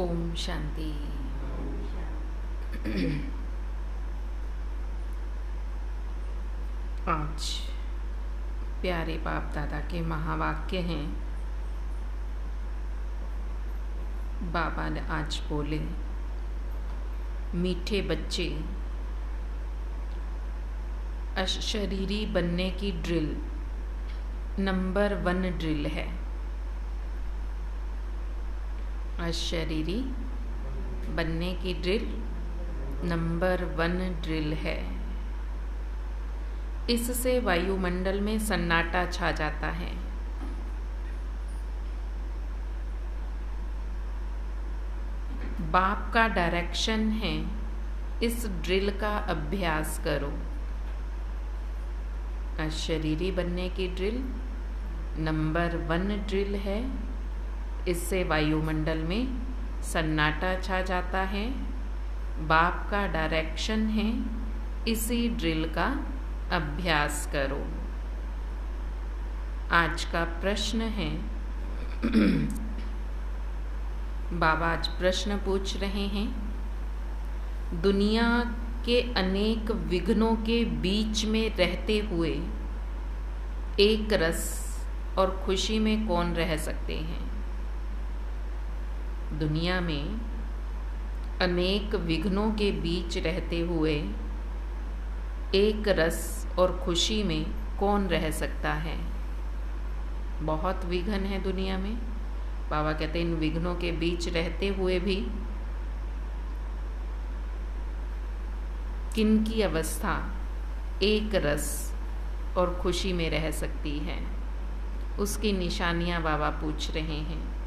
ओम शांति। आज प्यारे बाप दादा के महावाक्य हैं। बाबा ने आज बोले, मीठे बच्चे, अशरीरी बनने की ड्रिल नंबर 1 ड्रिल है। अशरीरी बनने की ड्रिल नंबर 1 ड्रिल है। इससे वायुमंडल में सन्नाटा छा जाता है। बाप का डायरेक्शन है, इस ड्रिल का अभ्यास करो। अशरीरी बनने की ड्रिल नंबर 1 ड्रिल है। इससे वायुमंडल में सन्नाटा छा जाता है। बाप का डायरेक्शन है, इसी ड्रिल का अभ्यास करो। आज का प्रश्न है, बाबा आज प्रश्न पूछ रहे हैं, दुनिया के अनेक विघ्नों के बीच में रहते हुए एक रस और खुशी में कौन रह सकते हैं? दुनिया में अनेक विघ्नों के बीच रहते हुए एक रस और खुशी में कौन रह सकता है? बहुत विघ्न है दुनिया में। बाबा कहते हैं, इन विघ्नों के बीच रहते हुए भी किन की अवस्था एक रस और खुशी में रह सकती है? उसकी निशानियां बाबा पूछ रहे हैं।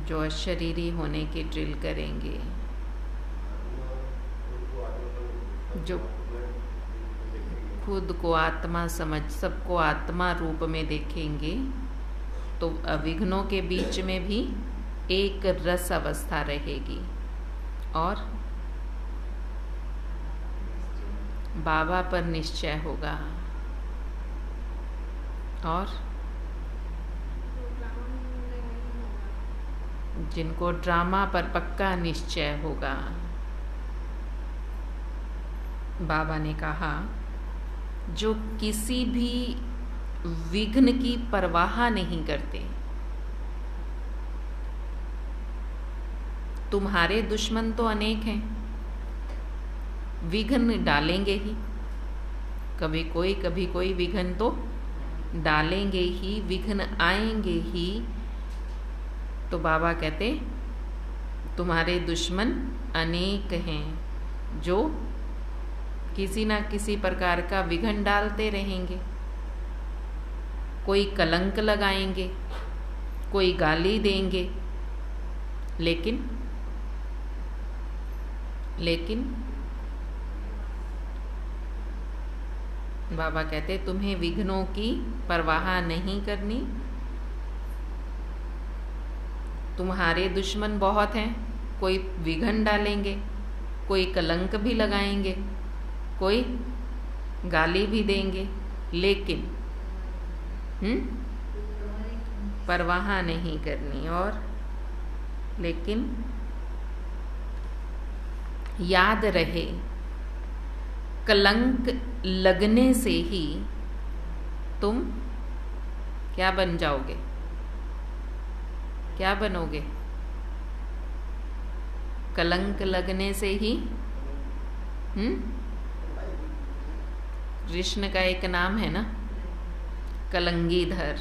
जो अशरीरी होने की ड्रिल करेंगे, जो खुद को आत्मा समझ सबको आत्मा रूप में देखेंगे, तो विघ्नों के बीच में भी एक रस अवस्था रहेगी। और बाबा पर निश्चय होगा। और जिनको ड्रामा पर पक्का निश्चय होगा। बाबा ने कहा, जो किसी भी विघ्न की परवाह नहीं करते, तुम्हारे दुश्मन तो अनेक हैं, विघ्न डालेंगे ही। कभी कोई विघ्न तो डालेंगे ही, विघ्न आएंगे ही। तो बाबा कहते, तुम्हारे दुश्मन अनेक हैं जो किसी ना किसी प्रकार का विघ्न डालते रहेंगे। कोई कलंक लगाएंगे, कोई गाली देंगे, लेकिन बाबा कहते, तुम्हें विघ्नों की परवाह नहीं करनी। तुम्हारे दुश्मन बहुत हैं, कोई विघ्न डालेंगे, कोई कलंक भी लगाएंगे, कोई गाली भी देंगे, लेकिन परवाह नहीं करनी। और लेकिन याद रहे, कलंक लगने से ही तुम क्या बन जाओगे? क्या बनोगे? कलंक लगने से ही कृष्ण का एक नाम है ना, कलंगीधर।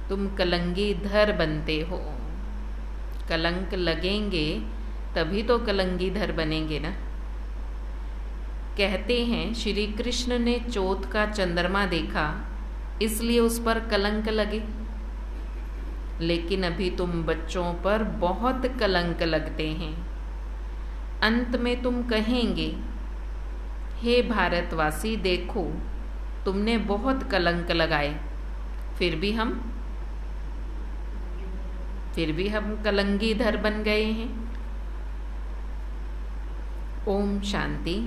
तुम कलंगीधर बनते हो। कलंक लगेंगे तभी तो कलंगीधर बनेंगे ना। कहते हैं, श्री कृष्ण ने चौथ का चंद्रमा देखा, इसलिए उस पर कलंक लगे। लेकिन अभी तुम बच्चों पर बहुत कलंक लगते हैं। अंत में तुम कहेंगे, हे भारतवासी, देखो तुमने बहुत कलंक लगाए, फिर भी हम कलंगीधर बन गए हैं। ओम शांति।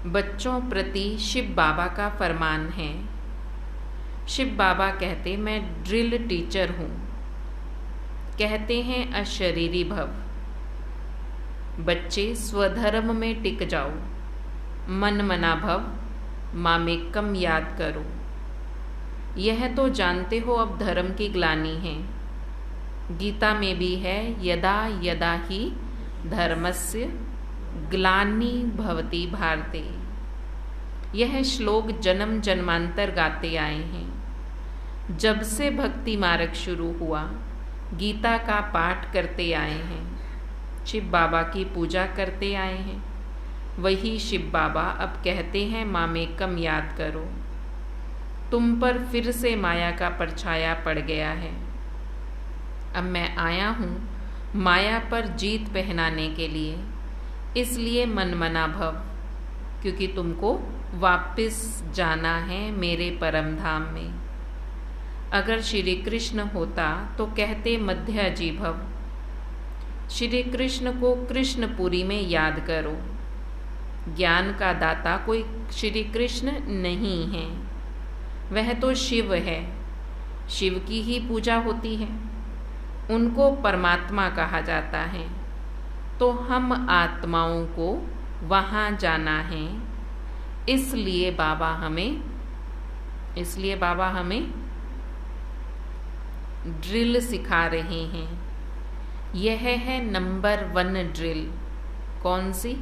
बच्चों प्रति शिव बाबा का फरमान है, शिव बाबा कहते मैं ड्रिल टीचर हूँ। कहते हैं अशरीरी भव। बच्चे स्वधर्म में टिक जाओ, मन मना भव, मामेकम याद करो। यह तो जानते हो अब धर्म की ग्लानि है। गीता में भी है यदा यदा ही धर्मस्य ग्लानि भवति भारते। यह श्लोक जन्म जन्मांतर गाते आए हैं। जब से भक्ति मार्ग शुरू हुआ गीता का पाठ करते आए हैं, शिव बाबा की पूजा करते आए हैं। वही शिव बाबा अब कहते हैं मामेकम याद करो। तुम पर फिर से माया का परछाया पड़ गया है। अब मैं आया हूँ माया पर जीत पहनाने के लिए। इसलिए मन मना भव, क्योंकि तुमको वापस जाना है मेरे परम धाम में। अगर श्री कृष्ण होता तो कहते मध्याजी भव। श्री कृष्ण को कृष्णपुरी में याद करो। ज्ञान का दाता कोई श्री कृष्ण नहीं है, वह तो शिव है। शिव की ही पूजा होती है, उनको परमात्मा कहा जाता है। तो हम आत्माओं को वहाँ जाना है। इसलिए बाबा हमें ड्रिल सिखा रहे हैं। यह है नंबर 1 ड्रिल। कौन सी?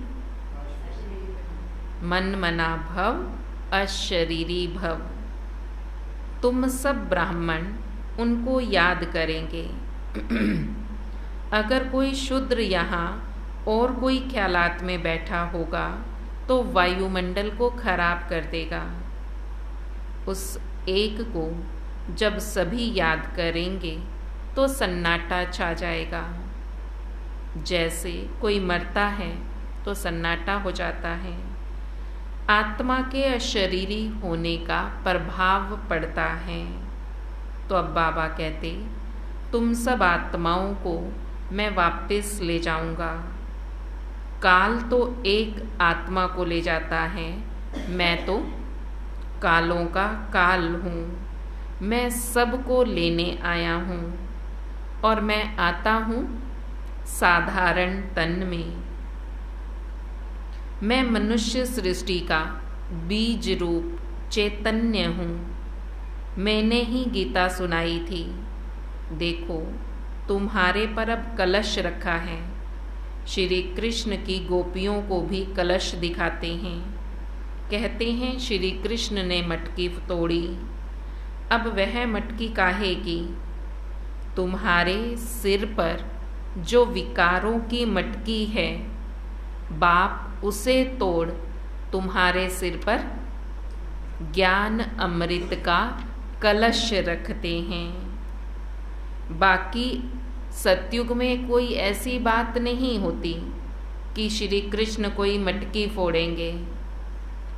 मन मना भव, अशरीरी भव। तुम सब ब्राह्मण उनको याद करेंगे। अगर कोई शूद्र यहाँ और कोई ख्यालात में बैठा होगा तो वायुमंडल को खराब कर देगा। उस एक को जब सभी याद करेंगे तो सन्नाटा छा जाएगा। जैसे कोई मरता है तो सन्नाटा हो जाता है। आत्मा के अशरीरी होने का प्रभाव पड़ता है। तो अब बाबा कहते तुम सब आत्माओं को मैं वापस ले जाऊंगा। काल तो एक आत्मा को ले जाता है, मैं तो कालों का काल हूँ। मैं सबको लेने आया हूँ और मैं आता हूँ साधारण तन में। मैं मनुष्य सृष्टि का बीज रूप चैतन्य हूँ। मैंने ही गीता सुनाई थी। देखो तुम्हारे पर अब कलश रखा है। श्री कृष्ण की गोपियों को भी कलश दिखाते हैं। कहते हैं श्री कृष्ण ने मटकी तोड़ी। अब वह मटकी काहे की? तुम्हारे सिर पर जो विकारों की मटकी है, बाप उसे तोड़ तुम्हारे सिर पर ज्ञान अमृत का कलश रखते हैं। बाकी सतयुग में कोई ऐसी बात नहीं होती कि श्री कृष्ण कोई मटकी फोड़ेंगे।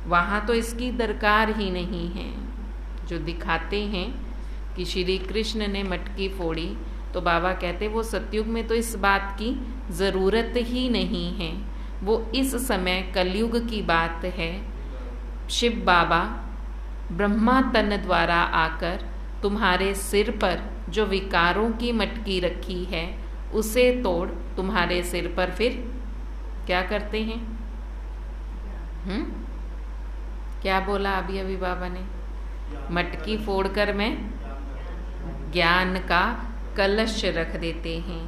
वहाँ तो इसकी दरकार ही नहीं है। जो दिखाते हैं कि श्री कृष्ण ने मटकी फोड़ी, तो बाबा कहते वो सतयुग में तो इस बात की ज़रूरत ही नहीं है। वो इस समय कलयुग की बात है। शिव बाबा ब्रह्मा तन द्वारा आकर तुम्हारे सिर पर जो विकारों की मटकी रखी है उसे तोड़ तुम्हारे सिर पर फिर क्या करते हैं? क्या बोला अभी बाबा ने? मटकी फोड़कर मैं ज्ञान का कलश रख देते हैं।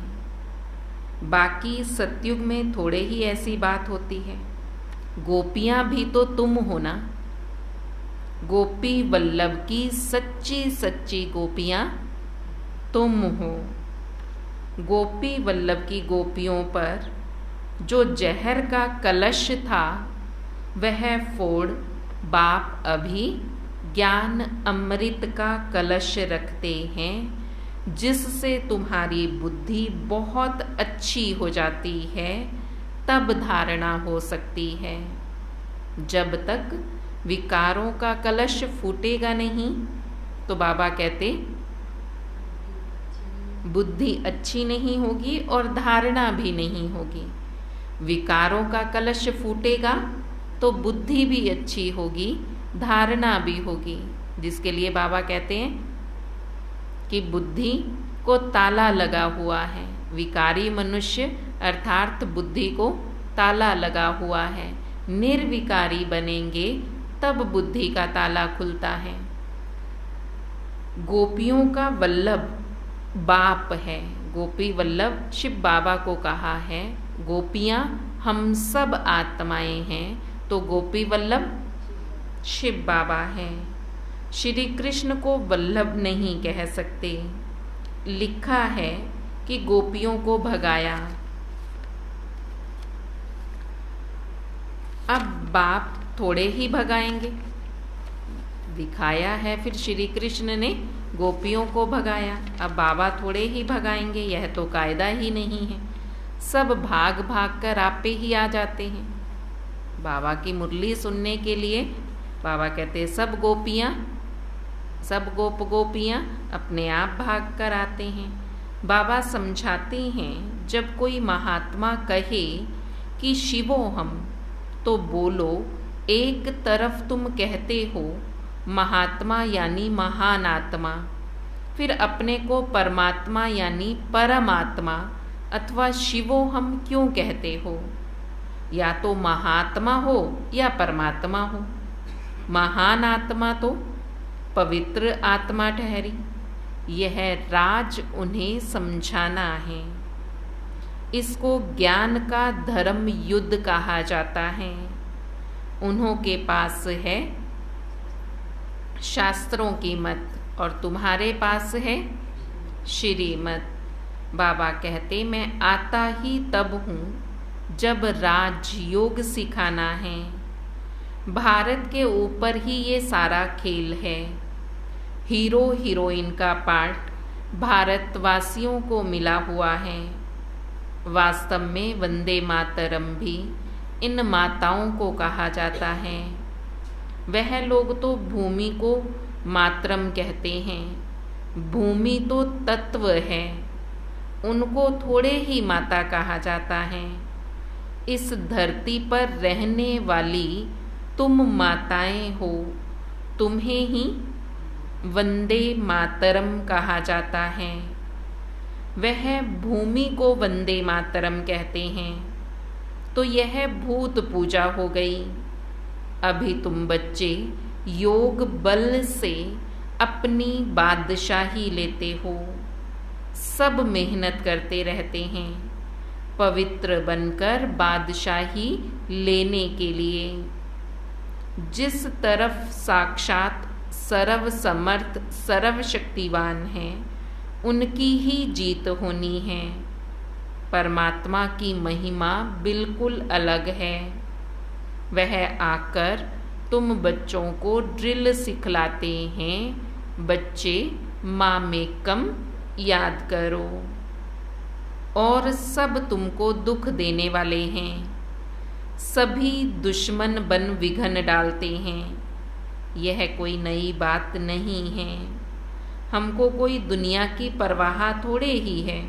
बाकी सतयुग में थोड़े ही ऐसी बात होती है। गोपियां भी तो तुम हो ना। गोपी वल्लभ की सच्ची सच्ची गोपियां तुम हो। गोपी वल्लभ की गोपियों पर जो जहर का कलश था वह फोड़ बाप अभी ज्ञान अमृत का कलश रखते हैं, जिससे तुम्हारी बुद्धि बहुत अच्छी हो जाती है। तब धारणा हो सकती है। जब तक विकारों का कलश फूटेगा नहीं तो बाबा कहते बुद्धि अच्छी नहीं होगी और धारणा भी नहीं होगी। विकारों का कलश फूटेगा तो बुद्धि भी अच्छी होगी, धारणा भी होगी। जिसके लिए बाबा कहते हैं कि बुद्धि को ताला लगा हुआ है। विकारी मनुष्य अर्थात बुद्धि को ताला लगा हुआ है। निर्विकारी बनेंगे तब बुद्धि का ताला खुलता है। गोपियों का वल्लभ बाप है। गोपी वल्लभ शिव बाबा को कहा है। गोपियाँ हम सब आत्माएं हैं, तो गोपी वल्लभ शिव बाबा हैं। श्री कृष्ण को वल्लभ नहीं कह सकते। लिखा है कि गोपियों को भगाया। अब बाप थोड़े ही भगाएंगे। दिखाया है फिर श्री कृष्ण ने गोपियों को भगाया, अब बाबा थोड़े ही भगाएंगे, यह तो कायदा ही नहीं है। सब भाग भाग कर आप पे ही आ जाते हैं। बाबा की मुरली सुनने के लिए बाबा कहते हैं सब गोपियाँ, सब गोपियाँ अपने आप भाग कर आते हैं। बाबा समझाते हैं जब कोई महात्मा कहे कि शिवो हम, तो बोलो एक तरफ तुम कहते हो महात्मा यानी महान आत्मा, फिर अपने को परमात्मा यानी परमात्मा अथवा शिवो हम क्यों कहते हो? या तो महात्मा हो या परमात्मा हो। महान आत्मा तो पवित्र आत्मा ठहरी। यह राज उन्हें समझाना है। इसको ज्ञान का धर्म युद्ध कहा जाता है। उन्हों के पास है शास्त्रों की मत और तुम्हारे पास है श्रीमत। बाबा कहते मैं आता ही तब हूँ जब राजयोग सिखाना है। भारत के ऊपर ही ये सारा खेल है। हीरो हीरोइन का पार्ट भारतवासियों को मिला हुआ है। वास्तव में वंदे मातरम भी इन माताओं को कहा जाता है। वह लोग तो भूमि को मातरम कहते हैं। भूमि तो तत्व है, उनको थोड़े ही माता कहा जाता है। इस धरती पर रहने वाली तुम माताएं हो, तुम्हें ही वंदे मातरम कहा जाता है। वह भूमि को वंदे मातरम कहते हैं, तो यह भूत पूजा हो गई। अभी तुम बच्चे योग बल से अपनी बादशाही लेते हो। सब मेहनत करते रहते हैं पवित्र बनकर बादशाही लेने के लिए। जिस तरफ साक्षात सर्व समर्थ सर्व शक्तिवान है, उनकी ही जीत होनी है। परमात्मा की महिमा बिल्कुल अलग है। वह आकर तुम बच्चों को ड्रिल सिखलाते हैं। बच्चे मामेकम याद करो। और सब तुमको दुख देने वाले हैं। सभी दुश्मन बन विघन डालते हैं। यह कोई नई बात नहीं है। हमको कोई दुनिया की परवाह थोड़े ही है।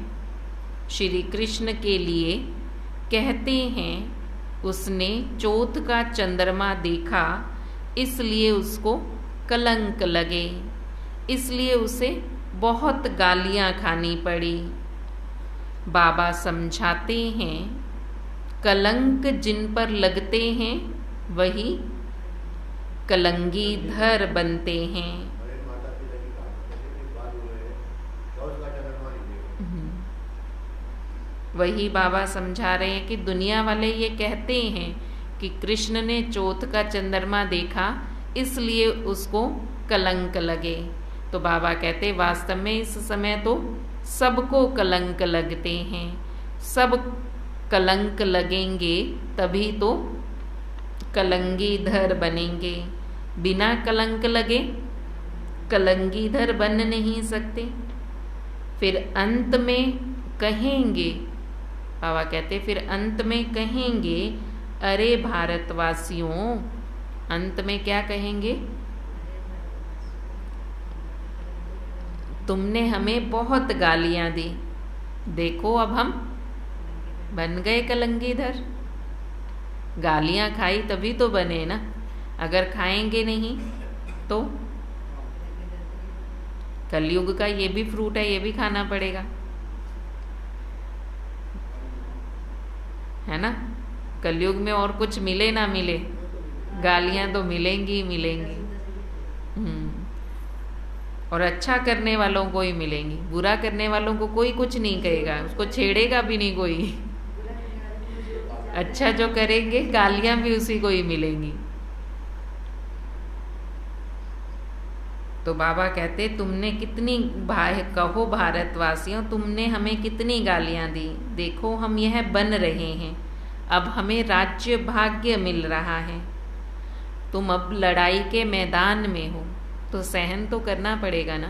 श्री कृष्ण के लिए कहते हैं उसने चौथ का चंद्रमा देखा, इसलिए उसको कलंक लगे, इसलिए उसे बहुत गालियां खानी पड़ी। बाबा समझाते हैं कलंक जिन पर लगते हैं वही कलंगीधर बनते हैं। वही बाबा समझा रहे हैं कि दुनिया वाले ये कहते हैं कि कृष्ण ने चौथ का चंद्रमा देखा इसलिए उसको कलंक लगे। तो बाबा कहते वास्तव में इस समय तो सबको कलंक लगते हैं। सब कलंक लगेंगे तभी तो कलंगीधर बनेंगे। बिना कलंक लगे कलंगीधर बन नहीं सकते। फिर अंत में कहेंगे, बाबा कहते फिर अंत में कहेंगे, अरे भारतवासियों, अंत में क्या कहेंगे? तुमने हमें बहुत गालियां दी, देखो अब हम बन गए कलंगीधर। गालियां खाई तभी तो बने ना, अगर खाएंगे नहीं तो कलयुग का ये भी फ्रूट है, ये भी खाना पड़ेगा, है ना। कलयुग में और कुछ मिले ना मिले, गालियां तो मिलेंगी ही मिलेंगी। और अच्छा करने वालों को ही मिलेंगी, बुरा करने वालों को कोई कुछ नहीं कहेगा, उसको छेड़ेगा भी नहीं कोई। अच्छा जो करेंगे गालियां भी उसी को ही मिलेंगी। तो बाबा कहते तुमने कितनी कहो भारतवासियों, तुमने हमें कितनी गालियां दी, देखो हम यह बन रहे हैं, अब हमें राज्य भाग्य मिल रहा है। तुम अब लड़ाई के मैदान में हो तो सहन तो करना पड़ेगा ना।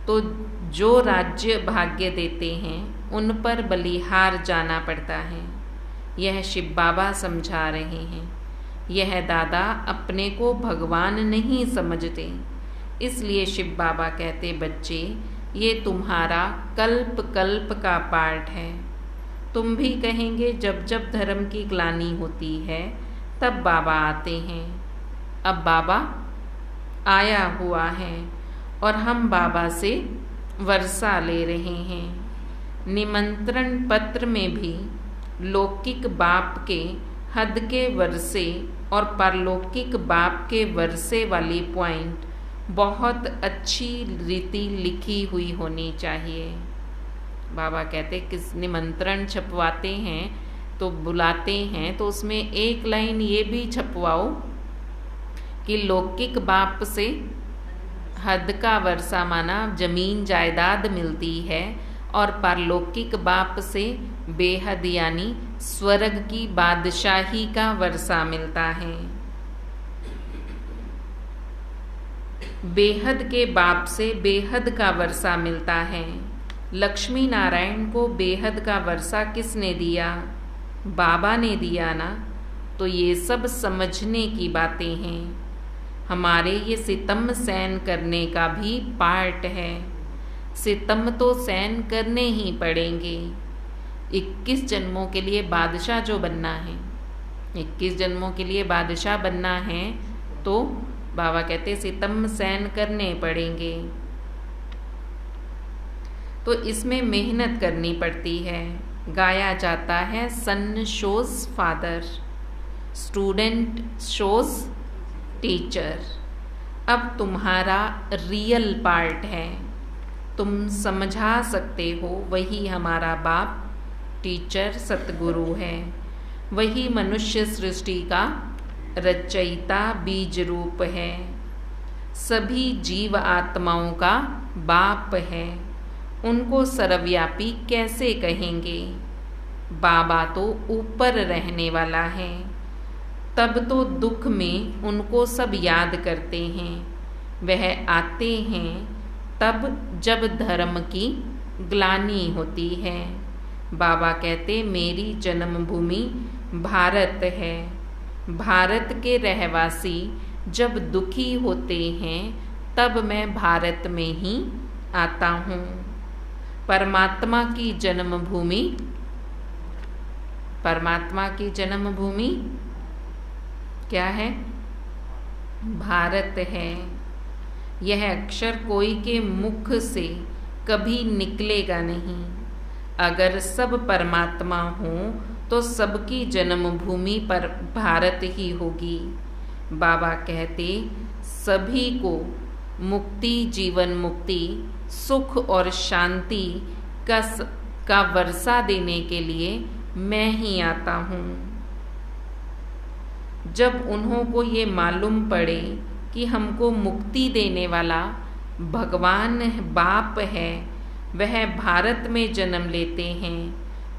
तो जो राज्य भाग्य देते हैं उन पर बलिहार जाना पड़ता है, यह शिव बाबा समझा रहे हैं। यह दादा अपने को भगवान नहीं समझते, इसलिए शिव बाबा कहते बच्चे ये तुम्हारा कल्प कल्प का पाठ है। तुम भी कहेंगे जब जब धर्म की ग्लानि होती है तब बाबा आते हैं। अब बाबा आया हुआ है और हम बाबा से वर्षा ले रहे हैं। निमंत्रण पत्र में भी लौकिक बाप के हद के वर्षे और परलौकिक बाप के वर्षे वाली पॉइंट बहुत अच्छी रीति लिखी हुई होनी चाहिए। बाबा कहते किस निमंत्रण छपवाते हैं तो बुलाते हैं तो उसमें एक लाइन ये भी छपवाओ कि लौकिक बाप से हद का वर्षा माना जमीन जायदाद मिलती है और परलौकिक बाप से बेहद यानी स्वर्ग की बादशाही का वर्षा मिलता है। बेहद के बाप से बेहद का वर्षा मिलता है। लक्ष्मी नारायण को बेहद का वर्षा किसने दिया? बाबा ने दिया ना। तो ये सब समझने की बातें हैं। हमारे ये सितम सहन करने का भी पार्ट है। सितम तो सहन करने ही पड़ेंगे। 21 जन्मों के लिए बादशाह जो बनना है, 21 जन्मों के लिए बादशाह बनना है तो बाबा कहते सितम सहन करने पड़ेंगे। तो इसमें मेहनत करनी पड़ती है। गाया जाता है son shows father, student shows teacher. अब तुम्हारा रियल पार्ट है, तुम समझा सकते हो। वही हमारा बाप टीचर सतगुरु है, वही मनुष्य सृष्टि का रचयिता बीज रूप है, सभी जीव आत्माओं का बाप है। उनको सर्वव्यापी कैसे कहेंगे? बाबा तो ऊपर रहने वाला है। तब तो दुख में उनको सब याद करते हैं। वह आते हैं तब जब धर्म की ग्लानि होती है। बाबा कहते मेरी जन्मभूमि भारत है। भारत के रहवासी जब दुखी होते हैं तब मैं भारत में ही आता हूँ। परमात्मा की जन्मभूमि, परमात्मा की जन्मभूमि क्या है? भारत है। यह अक्षर कोई के मुख से कभी निकलेगा नहीं। अगर सब परमात्मा हो तो सबकी जन्मभूमि पर भारत ही होगी। बाबा कहते सभी को मुक्ति, जीवन मुक्ति, सुख और शांति का वर्षा देने के लिए मैं ही आता हूँ। जब उन्हों को ये मालूम पड़े कि हमको मुक्ति देने वाला भगवान बाप है, वह भारत में जन्म लेते हैं,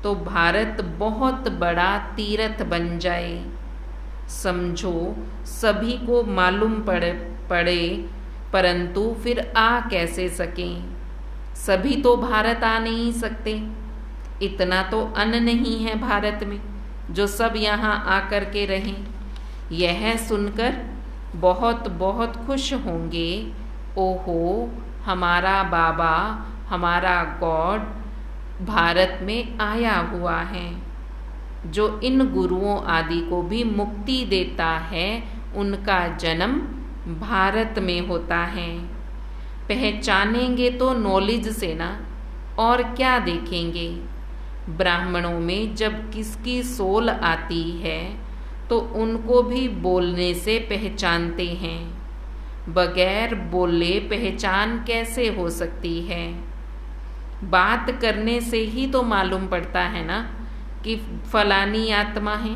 तो भारत बहुत बड़ा तीर्थ बन जाए। समझो सभी को मालूम पड़े परंतु फिर आ कैसे सकें? सभी तो भारत आ नहीं सकते। इतना तो अन्न नहीं है भारत में जो सब यहाँ आकर के रहें। यह सुनकर बहुत बहुत खुश होंगे। ओहो, हमारा बाबा, हमारा गॉड भारत में आया हुआ है। जो इन गुरुओं आदि को भी मुक्ति देता है, उनका जन्म भारत में होता है। पहचानेंगे तो नॉलेज से ना, और क्या देखेंगे। ब्राह्मणों में जब किसकी सोल आती है तो उनको भी बोलने से पहचानते हैं। बगैर बोले पहचान कैसे हो सकती है। बात करने से ही तो मालूम पड़ता है ना कि फलानी आत्मा है।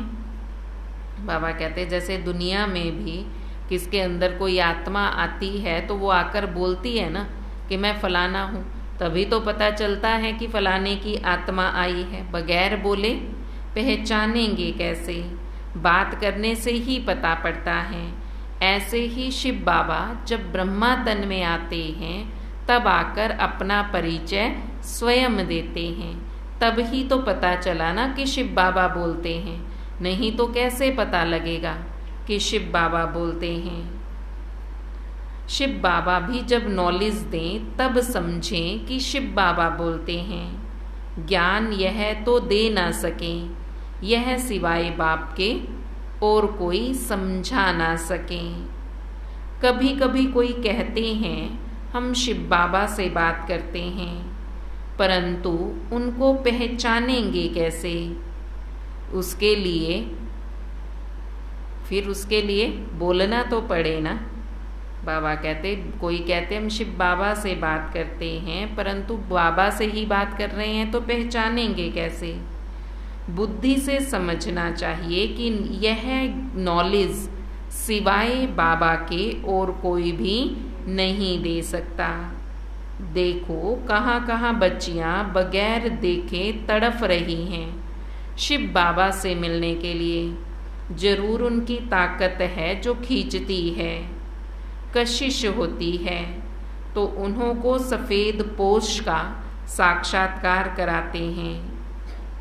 बाबा कहते जैसे दुनिया में भी किसके अंदर कोई आत्मा आती है तो वो आकर बोलती है ना कि मैं फलाना हूँ, तभी तो पता चलता है कि फलाने की आत्मा आई है। बगैर बोले पहचानेंगे कैसे, बात करने से ही पता पड़ता है। ऐसे ही शिव बाबा जब ब्रह्मा तन में आते हैं तब आकर अपना परिचय स्वयं देते हैं, तब ही तो पता चला ना कि शिव बाबा बोलते हैं, नहीं तो कैसे पता लगेगा कि शिव बाबा बोलते हैं। शिव बाबा भी जब नॉलेज दें तब समझें कि शिव बाबा बोलते हैं। ज्ञान यह तो दे ना सकें, यह सिवाय बाप के और कोई समझा ना सकें। कभी कभी कोई कहते हैं हम शिव बाबा से बात करते हैं, परंतु उनको पहचानेंगे कैसे। उसके लिए बोलना तो पड़े ना। बाबा कहते, कोई कहते हम शिव बाबा से बात करते हैं, परंतु बाबा से ही बात कर रहे हैं तो पहचानेंगे कैसे। बुद्धि से समझना चाहिए कि यह नॉलेज सिवाय बाबा के और कोई भी नहीं दे सकता। देखो कहाँ कहाँ बच्चियाँ बगैर देखे तड़फ रही हैं शिव बाबा से मिलने के लिए। जरूर उनकी ताकत है जो खींचती है, कशिश होती है, तो उन्हों को सफ़ेद पोश का साक्षात्कार कराते हैं।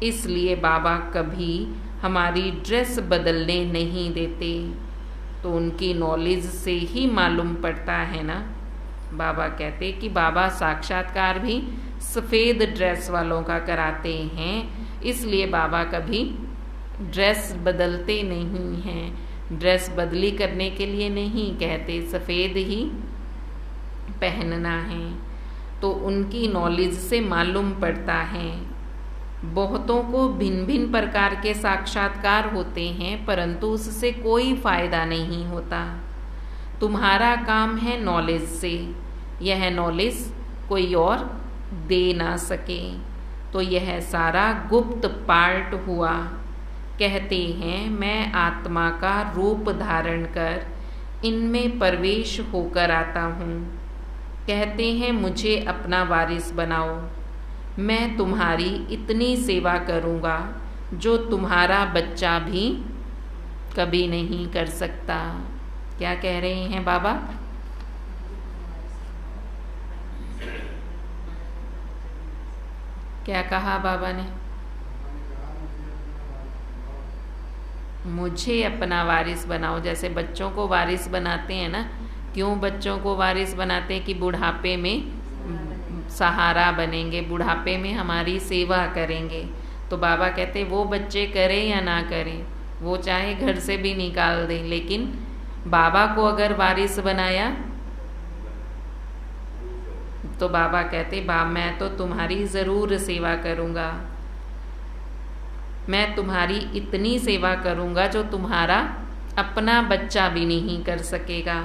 इसलिए बाबा कभी हमारी ड्रेस बदलने नहीं देते, तो उनकी नॉलेज से ही मालूम पड़ता है ना। बाबा कहते कि बाबा साक्षात्कार भी सफ़ेद ड्रेस वालों का कराते हैं, इसलिए बाबा कभी ड्रेस बदलते नहीं हैं। ड्रेस बदली करने के लिए नहीं कहते, सफ़ेद ही पहनना है। तो उनकी नॉलेज से मालूम पड़ता है। बहुतों को भिन्न भिन्न प्रकार के साक्षात्कार होते हैं, परंतु उससे कोई फायदा नहीं होता। तुम्हारा काम है नॉलेज से, यह नॉलेज कोई और दे ना सके। तो यह सारा गुप्त पार्ट हुआ। कहते हैं मैं आत्मा का रूप धारण कर इनमें प्रवेश होकर आता हूँ। कहते हैं मुझे अपना वारिस बनाओ, मैं तुम्हारी इतनी सेवा करूँगा जो तुम्हारा बच्चा भी कभी नहीं कर सकता। क्या कह रहे हैं बाबा? क्या कहा बाबा ने? मुझे अपना वारिस बनाओ। जैसे बच्चों को वारिस बनाते हैं ना, क्यों बच्चों को वारिस बनाते हैं? कि बुढ़ापे में सहारा बनेंगे, बुढ़ापे में हमारी सेवा करेंगे। तो बाबा कहते वो बच्चे करें या ना करें, वो चाहे घर से भी निकाल दें, लेकिन बाबा को अगर वारिस बनाया तो बाबा कहते मैं तो तुम्हारी ज़रूर सेवा करूँगा, मैं तुम्हारी इतनी सेवा करूँगा जो तुम्हारा अपना बच्चा भी नहीं कर सकेगा।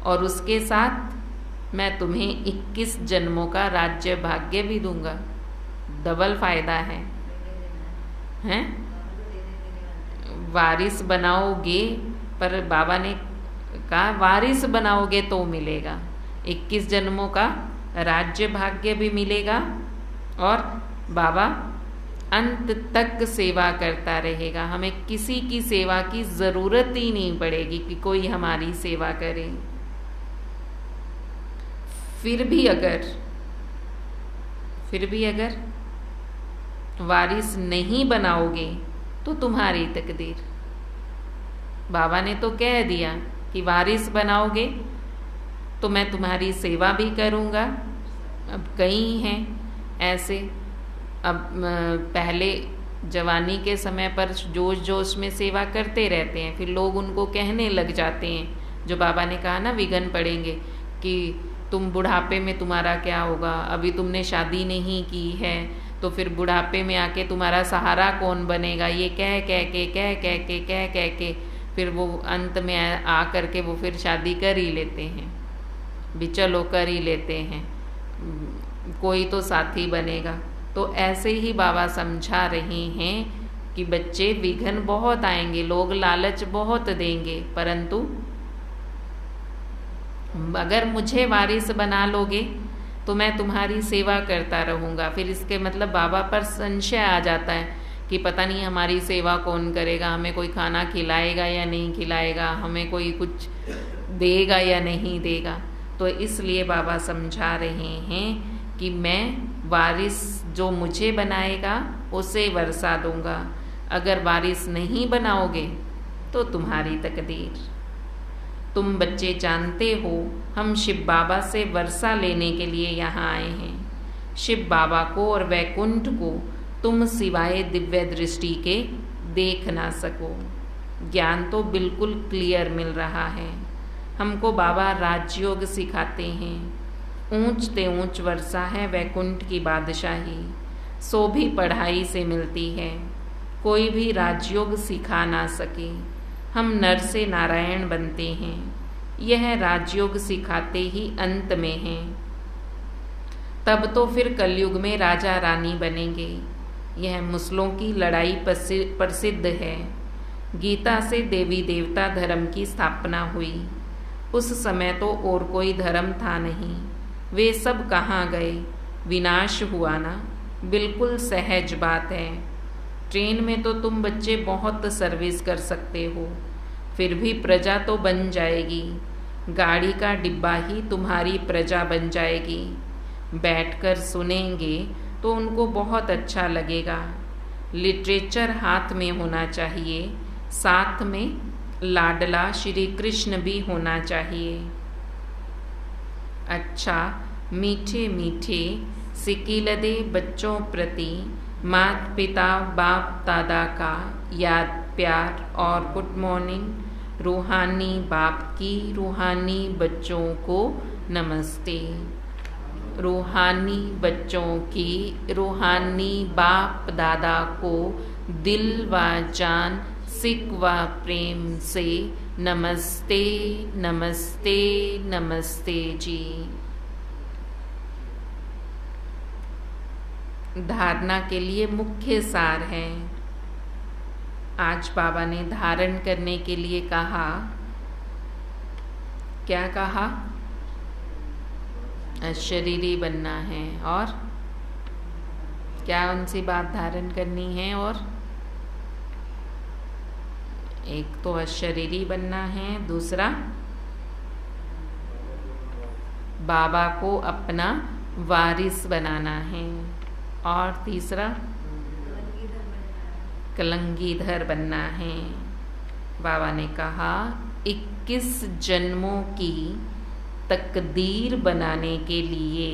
और उसके साथ मैं तुम्हें 21 जन्मों का राज्य भाग्य भी दूंगा। डबल फायदा है, हैं? वारिस बनाओगे, पर बाबा ने कहा वारिस बनाओगे तो मिलेगा 21 जन्मों का राज्य भाग्य भी मिलेगा, और बाबा अंत तक सेवा करता रहेगा। हमें किसी की सेवा की ज़रूरत ही नहीं पड़ेगी कि कोई हमारी सेवा करे। फिर भी अगर वारिस नहीं बनाओगे तो तुम्हारी तकदीर। बाबा ने तो कह दिया कि वारिस बनाओगे तो मैं तुम्हारी सेवा भी करूँगा। अब कई हैं ऐसे, अब पहले जवानी के समय पर जोश जोश में सेवा करते रहते हैं, फिर लोग उनको कहने लग जाते हैं, जो बाबा ने कहा ना विघन पड़ेंगे, कि तुम बुढ़ापे में तुम्हारा क्या होगा, अभी तुमने शादी नहीं की है तो फिर बुढ़ापे में आके तुम्हारा सहारा कौन बनेगा, ये कह कह के फिर वो अंत में आ करके वो फिर शादी कर ही लेते हैं, भी चलो कर ही लेते हैं, कोई तो साथी बनेगा। तो ऐसे ही बाबा समझा रहे हैं कि बच्चे विघ्न बहुत आएंगे, लोग लालच बहुत देंगे, परंतु अगर मुझे वारिस बना लोगे तो मैं तुम्हारी सेवा करता रहूँगा। फिर इसके मतलब बाबा पर संशय आ जाता है कि पता नहीं हमारी सेवा कौन करेगा, हमें कोई खाना खिलाएगा या नहीं खिलाएगा, हमें कोई कुछ देगा या नहीं देगा। तो इसलिए बाबा समझा रहे हैं कि मैं वारिस जो मुझे बनाएगा उसे वर्षा दूंगा, अगर वारिस नहीं बनाओगे तो तुम्हारी तकदीर। तुम बच्चे जानते हो हम शिव बाबा से वर्षा लेने के लिए यहाँ आए हैं। शिव बाबा को और वैकुंठ को तुम सिवाय दिव्य दृष्टि के देख ना सको। ज्ञान तो बिल्कुल क्लियर मिल रहा है। हमको बाबा राजयोग सिखाते हैं। ऊंच ते ऊंच वर्षा है वैकुंठ की बादशाही, सो भी पढ़ाई से मिलती है, कोई भी राजयोग सिखा ना सके। हम नर से नारायण बनते हैं, यह राजयोग सिखाते ही अंत में हैं। तब तो फिर कलयुग में राजा रानी बनेंगे। यह मुसलों की लड़ाई प्रसिद्ध है। गीता से देवी देवता धर्म की स्थापना हुई। उस समय तो और कोई धर्म था नहीं, वे सब कहाँ गए, विनाश हुआ ना। बिल्कुल सहज बात है। ट्रेन में तो तुम बच्चे बहुत सर्विस कर सकते हो, फिर भी प्रजा तो बन जाएगी। गाड़ी का डिब्बा ही तुम्हारी प्रजा बन जाएगी। बैठकर सुनेंगे तो उनको बहुत अच्छा लगेगा। लिटरेचर हाथ में होना चाहिए, साथ में लाडला श्री कृष्ण भी होना चाहिए। अच्छा, मीठे मीठे सिकीलदे बच्चों प्रति माता पिता बाप दादा का याद प्यार और गुड मॉर्निंग। रूहानी बाप की रूहानी बच्चों को नमस्ते। रूहानी बच्चों की रूहानी बाप दादा को दिल व जान सिक व प्रेम से नमस्ते नमस्ते नमस्ते जी। धारणा के लिए मुख्य सार है। आज बाबा ने धारण करने के लिए कहा, क्या कहा? अशरीरी बनना है। और क्या उनसी बात धारण करनी है? और एक तो अशरीरी बनना है, दूसरा बाबा को अपना वारिस बनाना है, और तीसरा कलंगीधर बनना है। बाबा ने कहा 21 जन्मों की तकदीर बनाने के लिए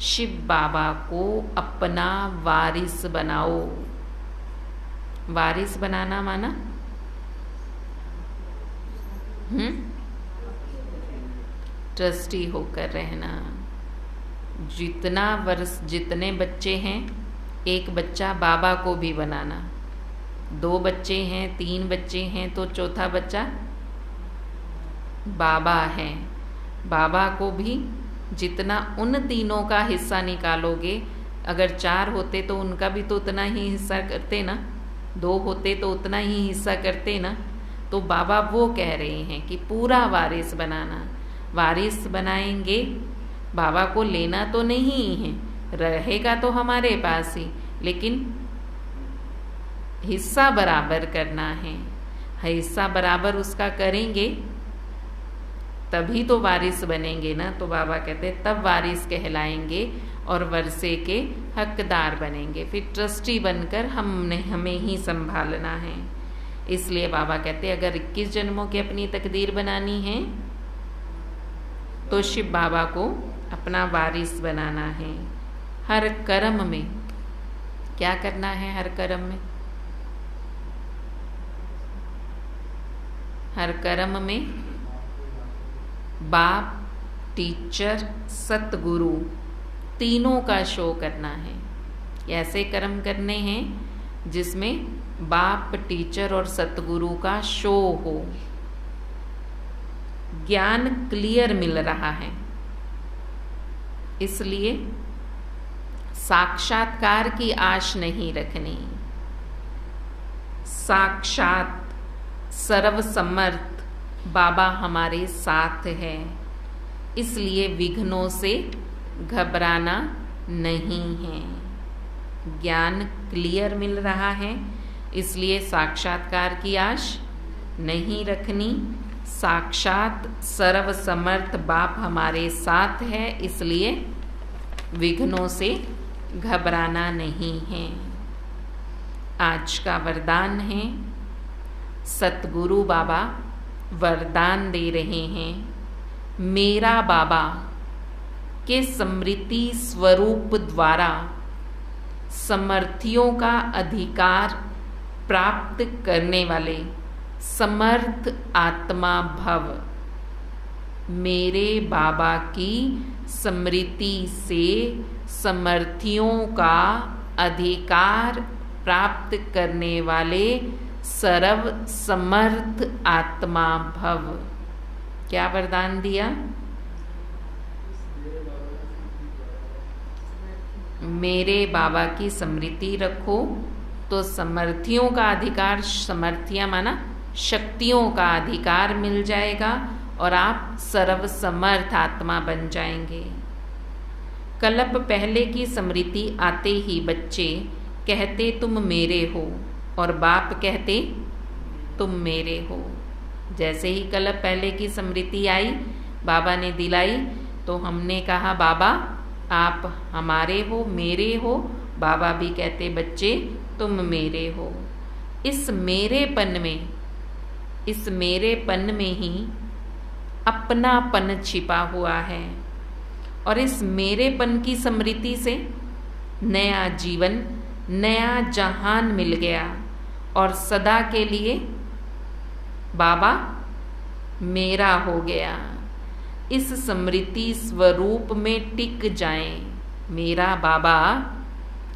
शिव बाबा को अपना वारिस बनाओ। वारिस बनाना माना ट्रस्टी होकर रहना। जितना वर्ष जितने बच्चे हैं, एक बच्चा बाबा को भी बनाना। 2 बच्चे हैं, 3 बच्चे हैं तो चौथा बच्चा बाबा है। बाबा को भी जितना उन तीनों का हिस्सा निकालोगे, अगर 4 होते तो उनका भी तो उतना ही हिस्सा करते ना, 2 होते तो उतना ही हिस्सा करते ना। तो बाबा वो कह रहे हैं कि पूरा वारिस बनाना। वारिस बनाएंगे, बाबा को लेना तो नहीं है, रहेगा तो हमारे पास ही, लेकिन हिस्सा बराबर करना है। हिस्सा बराबर उसका करेंगे तभी तो वारिस बनेंगे ना। तो बाबा कहते तब वारिस कहलाएंगे और वर्षे के हकदार बनेंगे। फिर ट्रस्टी बनकर हमें ही संभालना है। इसलिए बाबा कहते अगर 21 जन्मों की अपनी तकदीर बनानी है तो शिव बाबा को अपना वारिस बनाना है। हर कर्म में क्या करना है? हर कर्म में, हर कर्म में बाप टीचर, सतगुरु तीनों का शो करना है। ऐसे कर्म करने हैं जिसमें बाप, टीचर और सतगुरु का शो हो। ज्ञान क्लियर मिल रहा है, इसलिए साक्षात्कार की आश नहीं रखनी। साक्षात सर्वसमर्थ बाबा हमारे साथ है, इसलिए विघ्नों से घबराना नहीं है। ज्ञान क्लियर मिल रहा है, इसलिए साक्षात्कार की आश नहीं रखनी। साक्षात सर्वसमर्थ बाप हमारे साथ है, इसलिए विघ्नों से घबराना नहीं है। आज का वरदान है, सतगुरु बाबा वरदान दे रहे हैं, मेरा बाबा के स्मृति स्वरूप द्वारा समर्थियों का अधिकार प्राप्त करने वाले समर्थ आत्मा भव। मेरे बाबा की स्मृति से समर्थियों का अधिकार प्राप्त करने वाले सर्व समर्थ आत्मा भव। क्या वरदान दिया? मेरे बाबा की स्मृति रखो तो समर्थियों का अधिकार, समर्थियां माना शक्तियों का अधिकार मिल जाएगा और आप सर्व समर्थ आत्मा बन जाएंगे। कल्प पहले की स्मृति आते ही बच्चे कहते तुम मेरे हो और बाप कहते तुम मेरे हो। जैसे ही कल्प पहले की स्मृति आई, बाबा ने दिलाई, तो हमने कहा बाबा आप हमारे हो, मेरे हो। बाबा भी कहते बच्चे तुम मेरे हो। इस मेरेपन में ही अपनापन छिपा हुआ है और इस मेरेपन की स्मृति से नया जीवन, नया जहान मिल गया और सदा के लिए बाबा मेरा हो गया। इस स्मृति स्वरूप में टिक जाएं, मेरा बाबा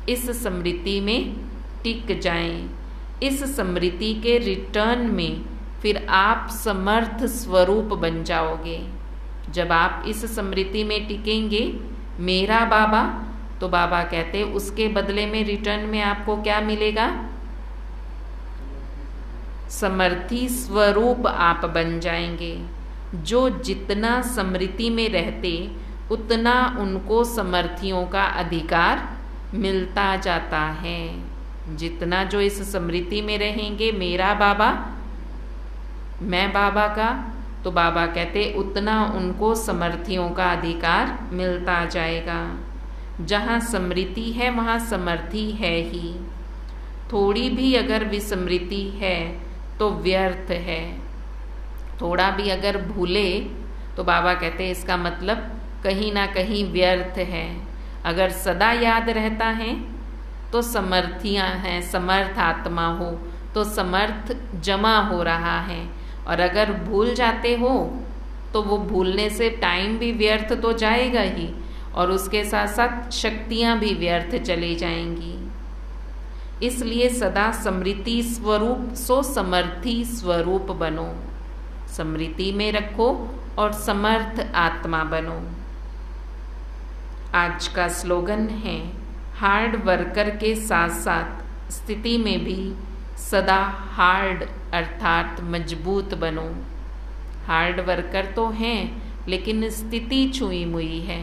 इस स्मृति में टिक जाएं। इस स्मृति के रिटर्न में फिर आप समर्थ स्वरूप बन जाओगे। जब आप इस स्मृति में टिकेंगे, मेरा बाबा, तो बाबा कहते उसके बदले में रिटर्न में आपको क्या मिलेगा? समर्थी स्वरूप आप बन जाएंगे। जो जितना स्मृति में रहते उतना उनको समर्थियों का अधिकार मिलता जाता है। जितना जो इस स्मृति में रहेंगे, मेरा बाबा, मैं बाबा का, तो बाबा कहते उतना उनको समर्थियों का अधिकार मिलता जाएगा। जहाँ स्मृति है वहाँ समर्थी है ही। थोड़ी भी अगर विस्मृति है तो व्यर्थ है। थोड़ा भी अगर भूले तो बाबा कहते इसका मतलब कहीं ना कहीं व्यर्थ है। अगर सदा याद रहता है तो समर्थियाँ हैं, समर्थ आत्मा हो तो समर्थ जमा हो रहा है। और अगर भूल जाते हो तो वो भूलने से टाइम भी व्यर्थ तो जाएगा ही और उसके साथ साथ शक्तियाँ भी व्यर्थ चली जाएंगी। इसलिए सदा स्मृति स्वरूप सो समर्थी स्वरूप बनो। स्मृति में रखो और समर्थ आत्मा बनो। आज का स्लोगन है, हार्ड वर्कर के साथ साथ स्थिति में भी सदा हार्ड अर्थात मजबूत बनो। हार्ड वर्कर तो हैं लेकिन स्थिति छुई मुई है,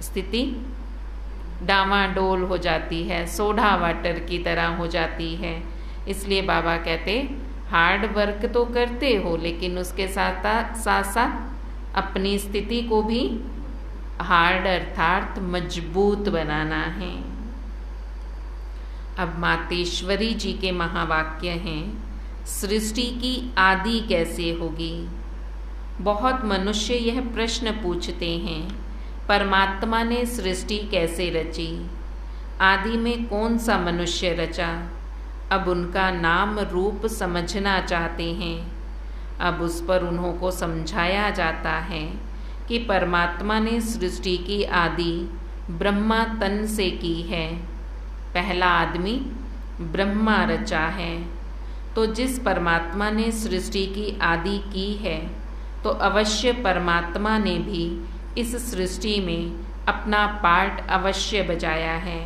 स्थिति डामाडोल हो जाती है, सोडा वाटर की तरह हो जाती है। इसलिए बाबा कहते हार्ड वर्क तो करते हो लेकिन उसके साथ साथ अपनी स्थिति को भी हार्ड अर्थात मजबूत बनाना है। अब मातेश्वरी जी के महावाक्य हैं, सृष्टि की आदि कैसे होगी। बहुत मनुष्य यह प्रश्न पूछते हैं, परमात्मा ने सृष्टि कैसे रची, आदि में कौन सा मनुष्य रचा। अब उनका नाम रूप समझना चाहते हैं। अब उस पर उन्हों को समझाया जाता है कि परमात्मा ने सृष्टि की आदि ब्रह्मा तन से की है। पहला आदमी ब्रह्मा रचा है। तो जिस परमात्मा ने सृष्टि की आदि की है, तो अवश्य परमात्मा ने भी इस सृष्टि में अपना पार्ट अवश्य बजाया है।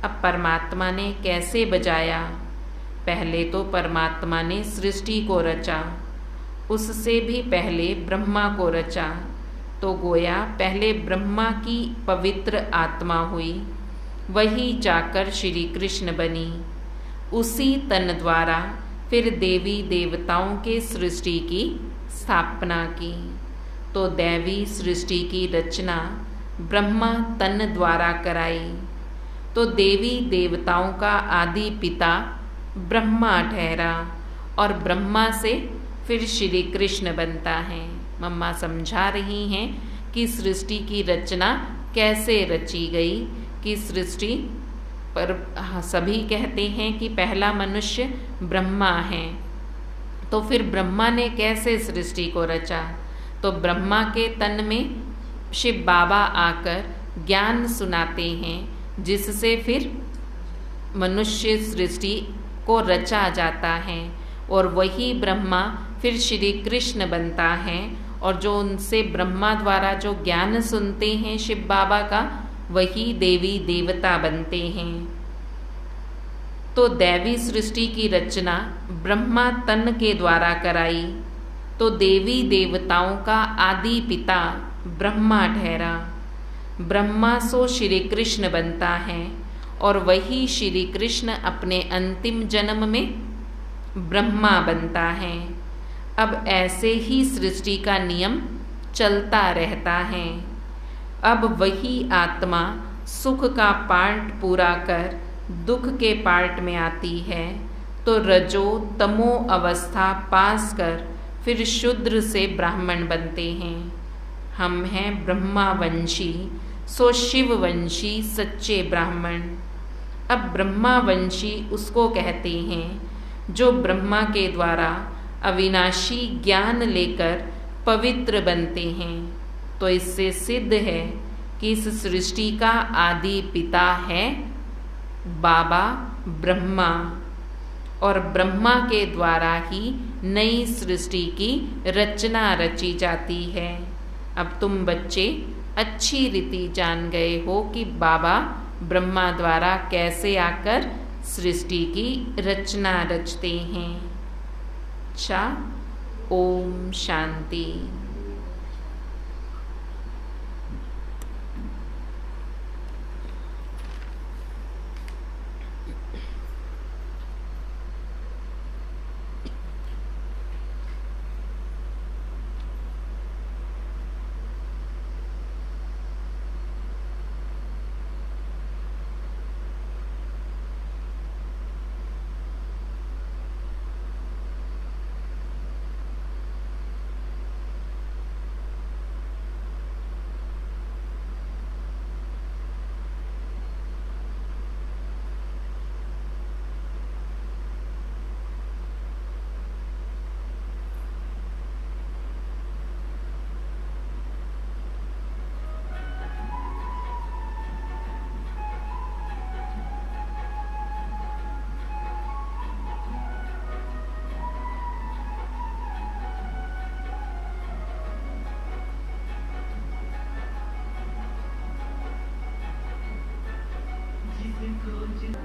अब परमात्मा ने कैसे बजाया? पहले तो परमात्मा ने सृष्टि को रचा, उससे भी पहले ब्रह्मा को रचा। तो गोया पहले ब्रह्मा की पवित्र आत्मा हुई, वही जाकर श्री कृष्ण बनी। उसी तन द्वारा फिर देवी देवताओं के सृष्टि की स्थापना की। तो दैवी सृष्टि की रचना ब्रह्मा तन द्वारा कराई। तो देवी देवताओं का आदि पिता ब्रह्मा ठहरा और ब्रह्मा से फिर श्री कृष्ण बनता है। मम्मा समझा रही हैं कि सृष्टि की रचना कैसे रची गई, कि सृष्टि पर सभी कहते हैं कि पहला मनुष्य ब्रह्मा है। तो फिर ब्रह्मा ने कैसे सृष्टि को रचा? तो ब्रह्मा के तन में शिव बाबा आकर ज्ञान सुनाते हैं, जिससे फिर मनुष्य सृष्टि को रचा जाता है। और वही ब्रह्मा फिर श्री कृष्ण बनता है। और जो उनसे ब्रह्मा द्वारा जो ज्ञान सुनते हैं शिव बाबा का, वही देवी देवता बनते हैं। तो दैवी सृष्टि की रचना ब्रह्मा तन के द्वारा कराई। तो देवी देवताओं का आदि पिता ब्रह्मा ठहरा। ब्रह्मा सो श्री कृष्ण बनता है और वही श्री कृष्ण अपने अंतिम जन्म में ब्रह्मा बनता है। अब ऐसे ही सृष्टि का नियम चलता रहता है। अब वही आत्मा सुख का पार्ट पूरा कर दुख के पार्ट में आती है। तो रजो तमो अवस्था पास कर फिर शूद्र से ब्राह्मण बनते हैं। हम हैं ब्रह्मावंशी, सो शिववंशी सच्चे ब्राह्मण। अब ब्रह्मावंशी उसको कहते हैं जो ब्रह्मा के द्वारा अविनाशी ज्ञान लेकर पवित्र बनते हैं। तो इससे सिद्ध है कि इस सृष्टि का आदि पिता है बाबा ब्रह्मा, और ब्रह्मा के द्वारा ही नई सृष्टि की रचना रची जाती है। अब तुम बच्चे अच्छी रीति जान गए हो कि बाबा ब्रह्मा द्वारा कैसे आकर सृष्टि की रचना रचते हैं। अच्छा, ओम शांति।